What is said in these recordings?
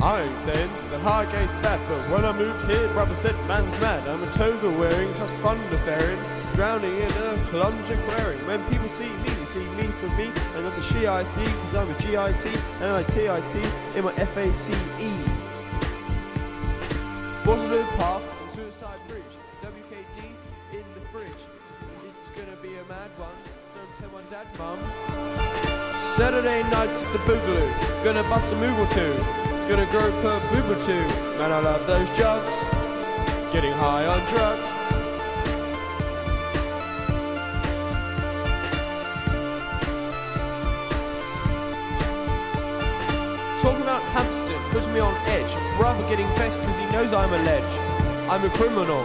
I ain't saying that Highgate's bad, but when I moved here, brother said man's mad. I'm a toga wearing, trust fund faring, drowning in a plunge aquarium. When people see me, they see me for me, and not the she I see, cause I'm a GIT, and I TIT in my FACE. Waterloo Park and Suicide Bridge, WKDs in the fridge. It's gonna be a mad one, don't tell my dad, mum. Saturday nights at the Boogaloo, gonna bust a move or two, gonna grow per boob or two. Man, I love those jugs, getting high on drugs. Talking about Hampstead puts me on edge, brother getting vexed cause he knows I'm a ledge. I'm a criminal,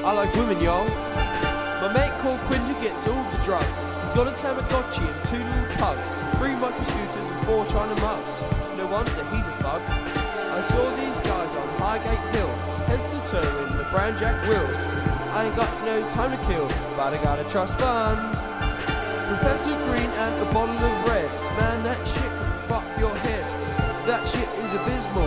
I like women, y'all. My mate called Quinter gets all the drugs. He's got a Tamagotchi and 2 little pugs, 3 microscooters and 4 China mugs. No wonder he's a thug. I saw these guys on Highgate Hill, head to toe in the brown jack wheels. I ain't got no time to kill, but I got a trust fund. Professor Green and a bottle of red. Man, that shit can fuck your head. That shit is abysmal.